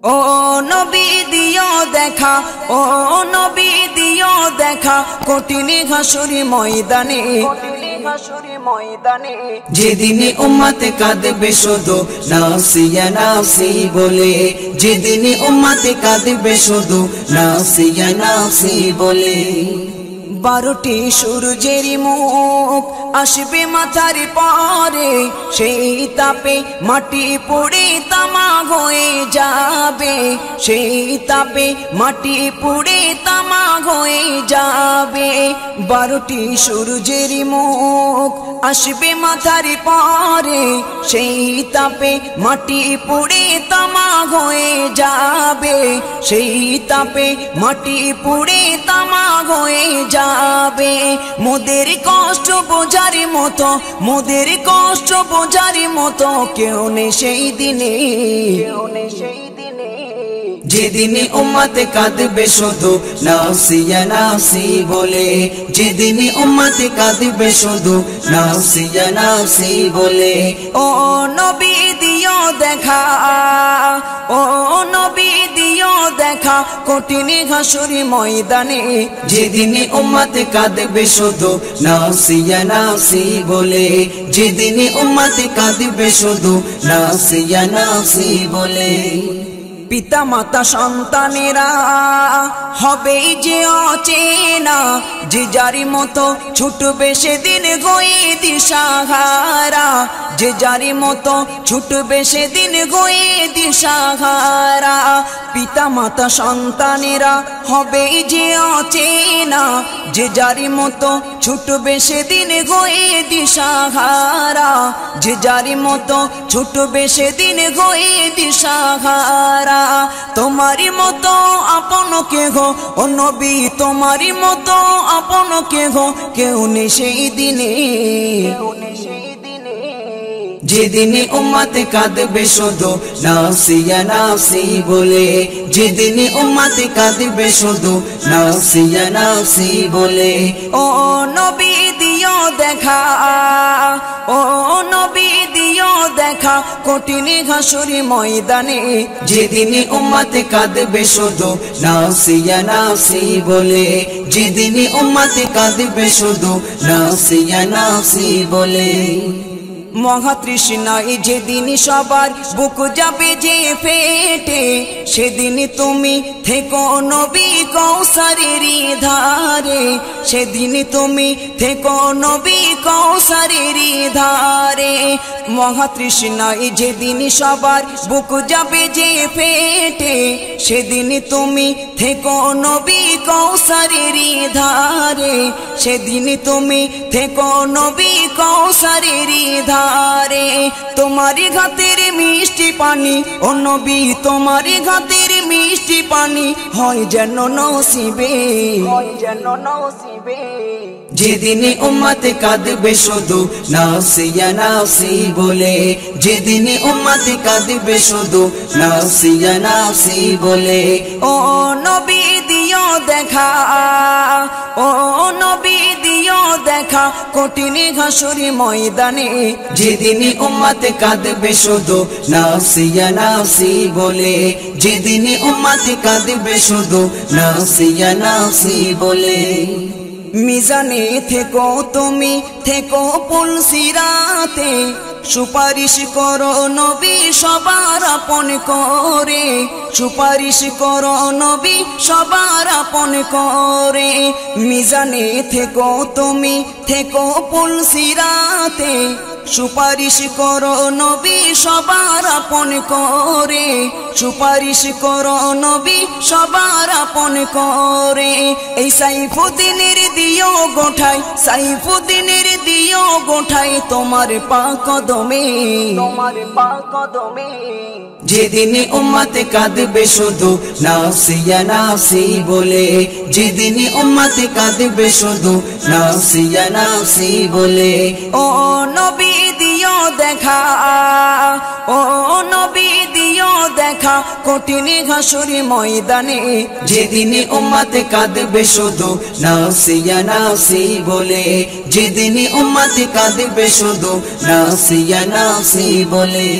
ও নবী দিও দেখা, ও নবী দিও দেখা, কঠিন হাসুরি ময়দানে, যেদিনে উম্মতে কাঁদবে শুধু নাফসিয়া নাফসি বলে, যেদিনে উম্মতে কাঁদবে শুধু নাফসিয়া নাফসি বলে। 12টি সূর্যের মুখ আসবে মাথার পরে, সেই তাপে মাটি পুড়ে তামা হয়ে যাবে, সেই তাপে মাটি পুড়ে তামা হয়ে যাবে। 12টি সূর্যের মুখ আসবে মাথার পরে, সেই তাপে মাটি পুড়ে তামা হয়ে যাবে, সেই তাপে মাটি পুড়ে তামা হয়ে যাবে। মোদের কষ্ট বোঝার মতো, মোদের কষ্ট বোঝার মতো কেউ নেই সেই দিনে, যেদিনে উম্মতে কাঁদবে শুধু নাফসিয়া নাফসি বলে, যেদিনে উম্মতে কাঁদবে শুধু নাফসিয়া নাফসি বলে। ও নবী দিও দেখা, ও নবী দিও দেখা, কঠিন হাসুরি ময়দানে, যেদিনে উম্মতে কাঁদবে শুধু নাফসিয়া নাফসি বলে, যেদিনে উম্মতে কাঁদবে শুধু নাফসিয়া নাফসি বলে। পিতা মাতা সন্তানেরা হবে যে অচেনা, যে যারি মতো ছুটবে সেদিন হয়ে দিশাহারা, যে যারি মতো ছুটবে সেদিন হয়ে দিশাহারা। পিতা মাতা সন্তানেরা হবে যে অচেনা, যে যারি মতো ছুটবে সেদিন হয়ে দিশাহারা, যে যারি মতো ছুটবে সেদিন হয়ে দিশাহারা। তোমারি মতো আপন কেহ ও নবী, তোমারি মতো আপন কেহ কেউ নেই সেই দিনে, যেদিনে উম্মতে কাঁদবে শুধু নাফসিয়া নাফসি বলে, যেদিনে উম্মতে কাঁদবে শুধু নাফসিয়া নাফসি বলে। ও নবী দিও দেখা, ও নবী দিও দেখা, কঠিন হাসুরি ময়দানে, যেদিনে উম্মতে কাঁদবে শুধু নাফসিয়া নাফসি বলে, যেদিনে উম্মতে কাঁদবে শুধু নাফসিয়া নাফসি বলে। মহাতৃষ্ণায় যেদিন সবার বুক যাবে যে ফেটে, সেদিন তুমি থেকো নবী কৌসারের ধারে, সেদিন তুমি থেকো নবী কৌসারের ধারে। মহাতৃষ্ণায় যেদিন সবার বুক যাবে যে ফেটে, সেদিন তুমি থেকো নবী কৌসারের ধারে, সেদিন তুমি থেকো নবী কৌসারের ধারে। তোমারি ঘাতের মিষ্টি পানি ও নবী, তোমারি ঘাতের মিষ্টি পানি হয় যেন নসিবে, হয় যেন নসিবে। যেদিনে উম্মতে কাঁদবে শুধু নাফসিয়া নাফসি বলে, যেদিনে উম্মতে কাঁদবে শুধু নাফসিয়া নাফসি বলে। ও নবী দিও দেখা, ও নবী দিও দেখা, কঠিন হাসুরি ময়দানে, যেদিনে উম্মতে কাঁদবে শুধু নাফসিয়া নাফসি বলে, যেদিনে উম্মতে কাঁদবে শুধু নাফসিয়া নাফসি বলে। মিজানে থেকো তুমি, থেকো পুলসিরাতে, সুপারিশ করো নবী সবার আপন করে, সুপারিশ করো নবী সবার আপন করে। মিজানে থেকো তুমি, থেকো পুলসিরাতে, সুপারিশ করো নবী সবার আপন করে, সুপারিশ করো নবী সবার আপন করে। এই সাইফুদ্দিনের দিও গোঠাই, সাইফুদ্দিনের দিও গোঠাই তোমার পাক কদমে, তোমার পাক কদমে। যেদিনে উম্মতে কাঁদবে শুধু নাফসিয়া নাফসি বলে, যেদিনে উম্মতে কাঁদবে শুধু নাফসিয়া নাফসি বলে। ও নবী দিও দেখা, ও নবী দিও দেখা, কঠিন হাসুরি ময়দানে, যেদিনে উম্মতে কাঁদবে শুধু নাফসিয়া নাফসি বলে, যেদিনে উম্মতে কাঁদবে শুধু নাফসিয়া নাফসি বলে।